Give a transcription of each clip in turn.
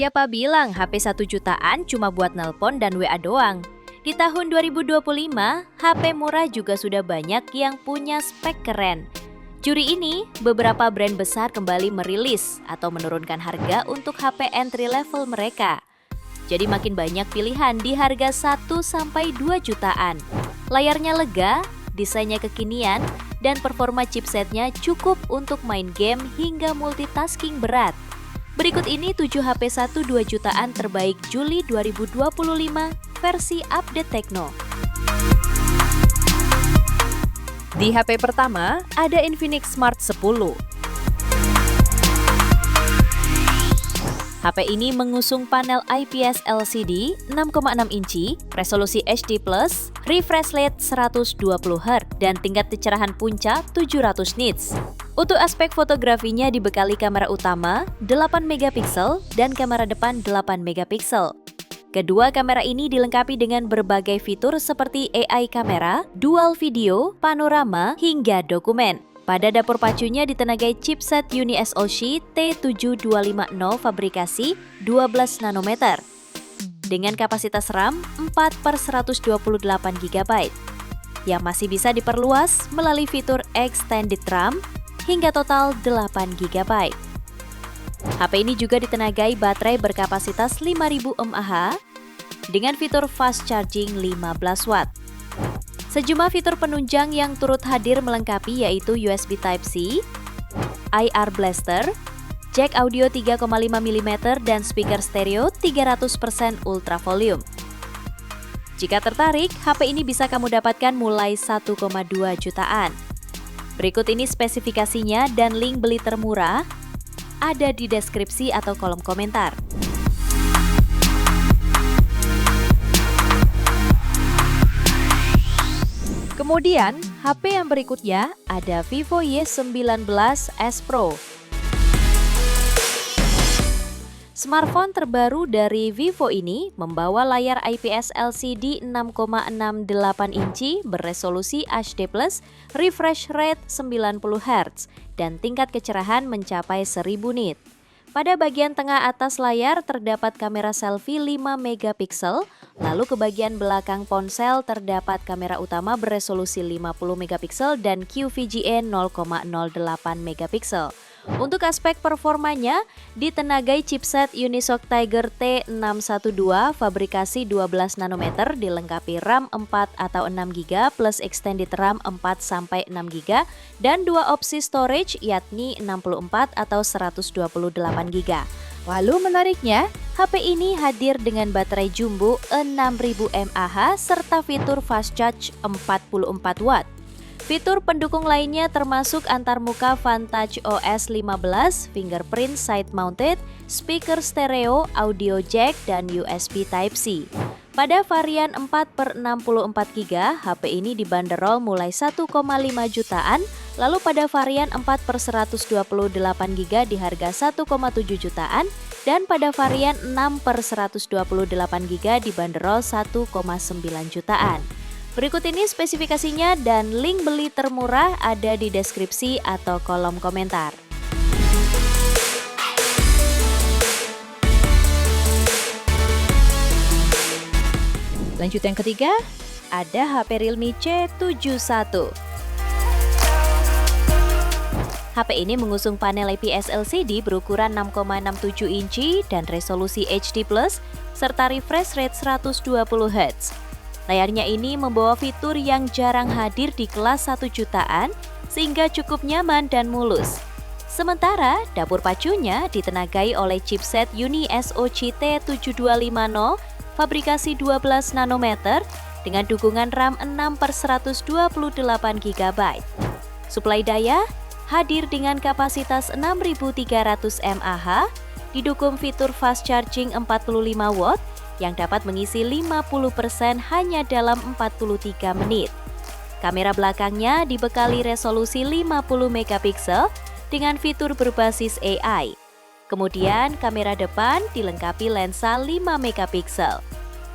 Siapa bilang HP 1 jutaan cuma buat nelpon dan WA doang? Di tahun 2025, HP murah juga sudah banyak yang punya spek keren. Juri ini, beberapa brand besar kembali merilis atau menurunkan harga untuk HP entry level mereka. Jadi makin banyak pilihan di harga 1-2 jutaan. Layarnya lega, desainnya kekinian, dan performa chipsetnya cukup untuk main game hingga multitasking berat. Berikut ini 7 HP 1-2 jutaan terbaik Juli 2025 versi update Tecno. Di HP pertama, ada Infinix Smart 10. HP ini mengusung panel IPS LCD 6,6 inci, resolusi HD+, refresh rate 120Hz, dan tingkat kecerahan puncak 700 nits. Untuk aspek fotografinya dibekali kamera utama 8 megapiksel dan kamera depan 8 megapiksel. Kedua kamera ini dilengkapi dengan berbagai fitur seperti AI kamera, dual video, panorama, hingga dokumen. Pada dapur pacunya ditenagai chipset UniSoC T7250 fabrikasi 12 nanometer dengan kapasitas RAM 4/128 GB yang masih bisa diperluas melalui fitur Extended RAM hingga total 8 GB. HP ini juga ditenagai baterai berkapasitas 5000 mAh dengan fitur fast charging 15 watt. Sejumlah fitur penunjang yang turut hadir melengkapi yaitu USB Type-C, IR Blaster, jack audio 3,5 mm dan speaker stereo 300% ultra volume. Jika tertarik, HP ini bisa kamu dapatkan mulai 1,2 jutaan. Berikut ini spesifikasinya dan link beli termurah ada di deskripsi atau kolom komentar. Kemudian, HP yang berikutnya ada Vivo Y19s Pro. Smartphone terbaru dari Vivo ini membawa layar IPS LCD 6,68 inci beresolusi HD+, refresh rate 90Hz, dan tingkat kecerahan mencapai 1000 nit. Pada bagian tengah atas layar terdapat kamera selfie 5 megapiksel, lalu ke bagian belakang ponsel terdapat kamera utama beresolusi 50 megapiksel dan QVGA 0,08 megapiksel. Untuk aspek performanya, ditenagai chipset Unisoc Tiger T612 fabrikasi 12 nanometer dilengkapi RAM 4 atau 6 GB plus extended RAM 4-6 GB dan dua opsi storage yakni 64 atau 128 GB. Lalu menariknya, HP ini hadir dengan baterai jumbo 6000 mAh serta fitur fast charge 44 watt. Fitur pendukung lainnya termasuk antarmuka Vantage OS 15, fingerprint side mounted, speaker stereo, audio jack, dan USB Type-C. Pada varian 4/64 GB, HP ini dibanderol mulai 1,5 jutaan, lalu pada varian 4/128 GB di harga 1,7 jutaan, dan pada varian 6/128 GB dibanderol 1,9 jutaan. Berikut ini spesifikasinya dan link beli termurah ada di deskripsi atau kolom komentar. Lanjut yang ketiga, ada HP Realme C71. HP ini mengusung panel IPS LCD berukuran 6,67 inci dan resolusi HD+, serta refresh rate 120Hz. Layarnya ini membawa fitur yang jarang hadir di kelas 1 jutaan sehingga cukup nyaman dan mulus. Sementara dapur pacunya ditenagai oleh chipset UniSoC T7250 fabrikasi 12 nanometer dengan dukungan RAM 6/128 GB. Suplai daya hadir dengan kapasitas 6300 mAh, didukung fitur fast charging 45 watt yang dapat mengisi 50% hanya dalam 43 menit. Kamera belakangnya dibekali resolusi 50 megapiksel dengan fitur berbasis AI. Kemudian kamera depan dilengkapi lensa 5 megapiksel.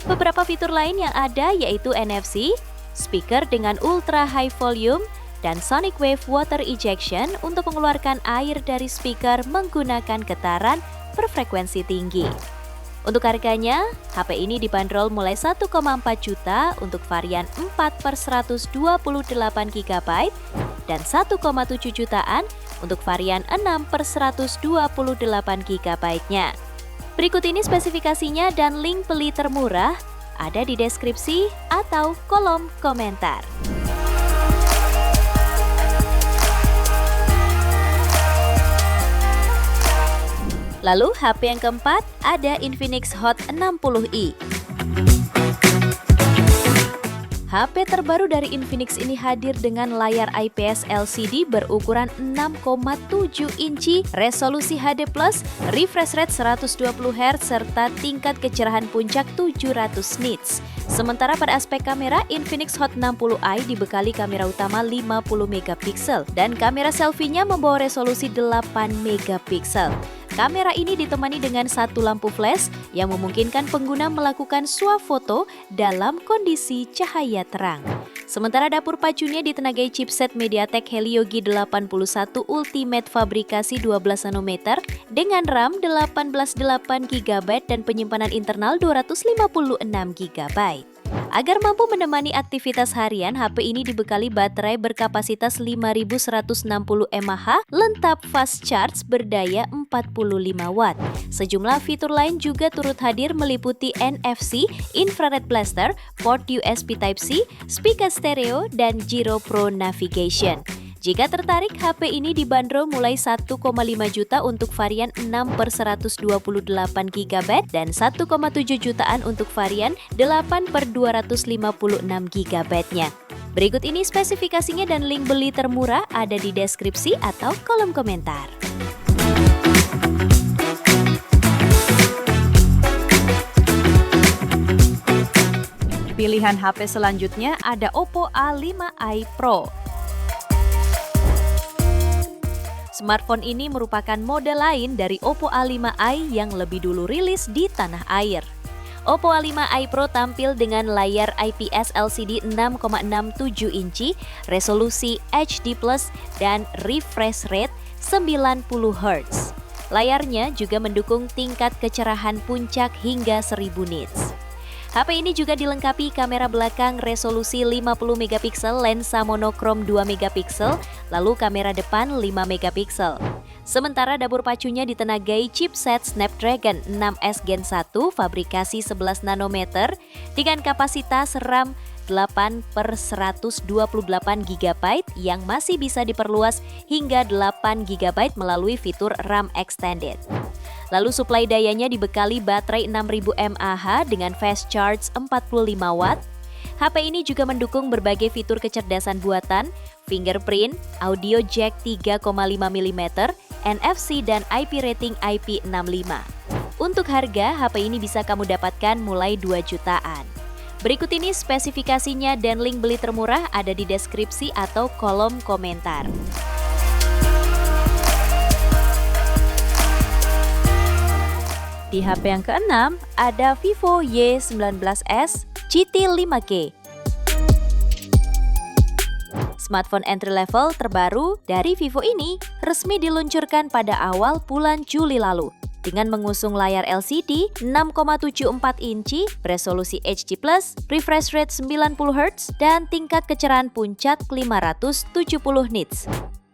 Beberapa fitur lain yang ada yaitu NFC, speaker dengan ultra high volume, dan sonic wave water ejection untuk mengeluarkan air dari speaker menggunakan getaran berfrekuensi tinggi. Untuk harganya, HP ini dibanderol mulai 1,4 juta untuk varian 4/128 GB dan 1,7 jutaan untuk varian 6/128 GB-nya. Berikut ini spesifikasinya dan link beli termurah ada di deskripsi atau kolom komentar. Lalu HP yang keempat ada Infinix Hot 60i. HP terbaru dari Infinix ini hadir dengan layar IPS LCD berukuran 6,7 inci, resolusi HD+, refresh rate 120 Hz serta tingkat kecerahan puncak 700 nits. Sementara pada aspek kamera, Infinix Hot 60i dibekali kamera utama 50 megapiksel dan kamera selfie-nya membawa resolusi 8 megapiksel. Kamera ini ditemani dengan satu lampu flash yang memungkinkan pengguna melakukan swafoto dalam kondisi cahaya terang. Sementara dapur pacunya ditenagai chipset MediaTek Helio G81 Ultimate fabrikasi 12 nanometer dengan RAM 8/8 GB dan penyimpanan internal 256 GB. Agar mampu menemani aktivitas harian, HP ini dibekali baterai berkapasitas 5160 mAh, lengkap fast charge berdaya 45 Watt. Sejumlah fitur lain juga turut hadir meliputi NFC, infrared blaster, port USB Type-C, speaker stereo, dan Giro Pro Navigation. Jika tertarik, HP ini dibanderol mulai 1,5 juta untuk varian 6/128 GB dan 1,7 jutaan untuk varian 8/256 GB-nya. Berikut ini spesifikasinya dan link beli termurah ada di deskripsi atau kolom komentar. Pilihan HP selanjutnya ada Oppo A5i Pro. Smartphone ini merupakan model lain dari Oppo A5i yang lebih dulu rilis di tanah air. Oppo A5i Pro tampil dengan layar IPS LCD 6,67 inci, resolusi HD+, dan refresh rate 90 Hz. Layarnya juga mendukung tingkat kecerahan puncak hingga 1000 nits. HP ini juga dilengkapi kamera belakang resolusi 50 megapiksel, lensa monokrom 2 megapiksel, lalu kamera depan 5 megapiksel. Sementara dapur pacunya ditenagai chipset Snapdragon 6S Gen 1 fabrikasi 11 nanometer dengan kapasitas RAM 8/128 GB yang masih bisa diperluas hingga 8 GB melalui fitur RAM Extended. Lalu suplai dayanya dibekali baterai 6000 mAh dengan fast charge 45 Watt. HP ini juga mendukung berbagai fitur kecerdasan buatan, fingerprint, audio jack 3,5 mm, NFC dan IP rating IP65. Untuk harga, HP ini bisa kamu dapatkan mulai 2 jutaan. Berikut ini spesifikasinya dan link beli termurah ada di deskripsi atau kolom komentar. Di HP yang keenam ada Vivo Y19s GT 5K. Smartphone entry level terbaru dari Vivo ini resmi diluncurkan pada awal bulan Juli lalu dengan mengusung layar LCD 6,74 inci, resolusi HD+, refresh rate 90 Hz, dan tingkat kecerahan puncak 570 nits.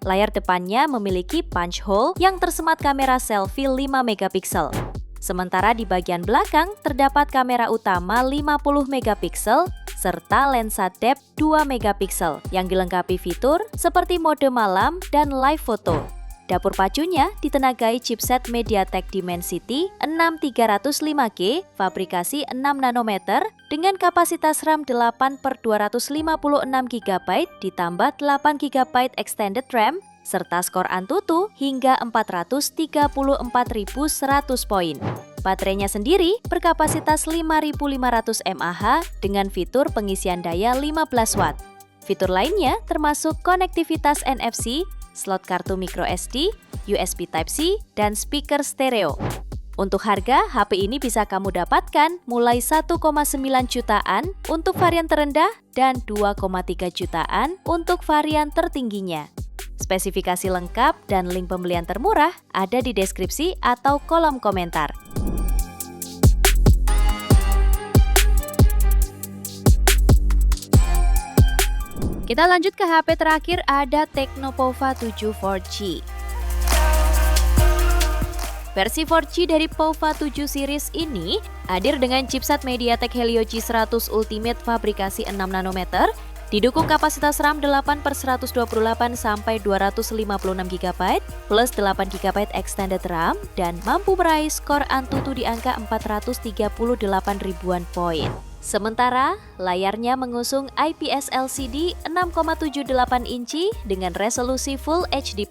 Layar depannya memiliki punch hole yang tersemat kamera selfie 5 megapiksel. Sementara di bagian belakang terdapat kamera utama 50 megapiksel serta lensa depth 2 megapiksel yang dilengkapi fitur seperti mode malam dan live photo. Dapur pacunya ditenagai chipset MediaTek Dimensity 6305K fabrikasi 6 nanometer dengan kapasitas RAM 8/256 GB ditambah 8 GB extended RAM serta skor Antutu hingga 434.100 poin. Baterainya sendiri berkapasitas 5.500 mAh dengan fitur pengisian daya 15 Watt. Fitur lainnya termasuk konektivitas NFC, slot kartu microSD, USB Type-C, dan speaker stereo. Untuk harga, HP ini bisa kamu dapatkan mulai 1,9 jutaan untuk varian terendah dan 2,3 jutaan untuk varian tertingginya. Spesifikasi lengkap dan link pembelian termurah ada di deskripsi atau kolom komentar. Kita lanjut ke HP terakhir, ada Tecno Pova 7 4G. Versi 4G dari Pova 7 series ini hadir dengan chipset MediaTek Helio G100 Ultimate fabrikasi 6 nanometer, didukung kapasitas RAM 8/128 sampai 256 GB plus 8 GB extended RAM dan mampu meraih skor Antutu di angka 438 ribuan poin. Sementara, layarnya mengusung IPS LCD 6,78 inci dengan resolusi Full HD+,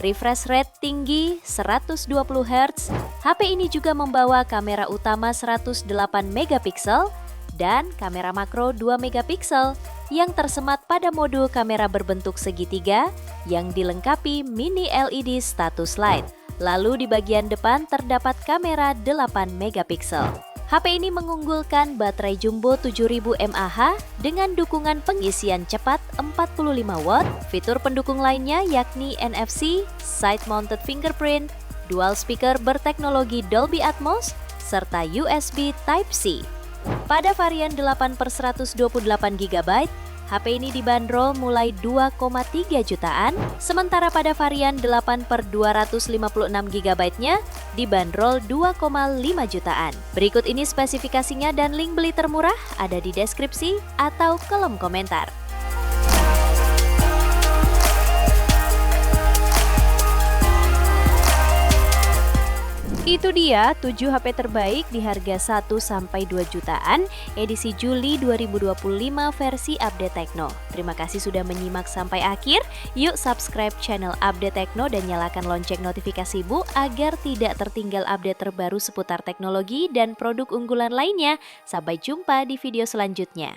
refresh rate tinggi 120 Hz. HP ini juga membawa kamera utama 108 megapiksel dan kamera makro 2 megapiksel yang tersemat pada modul kamera berbentuk segitiga yang dilengkapi mini LED status light. Lalu di bagian depan terdapat kamera 8 megapiksel. HP ini mengunggulkan baterai jumbo 7000 mAh dengan dukungan pengisian cepat 45 watt. Fitur pendukung lainnya yakni NFC, side-mounted fingerprint, dual speaker berteknologi Dolby Atmos, serta USB Type-C. Pada varian 8/128 GB, HP ini dibanderol mulai 2,3 jutaan, sementara pada varian 8/256 GB-nya dibanderol 2,5 jutaan. Berikut ini spesifikasinya dan link beli termurah ada di deskripsi atau kolom komentar. Itu dia 7 HP terbaik di harga 1-2 jutaan edisi Juli 2025 versi Update Tekno. Terima kasih sudah menyimak sampai akhir. Yuk subscribe channel Update Tekno dan nyalakan lonceng notifikasi Bu agar tidak tertinggal update terbaru seputar teknologi dan produk unggulan lainnya. Sampai jumpa di video selanjutnya.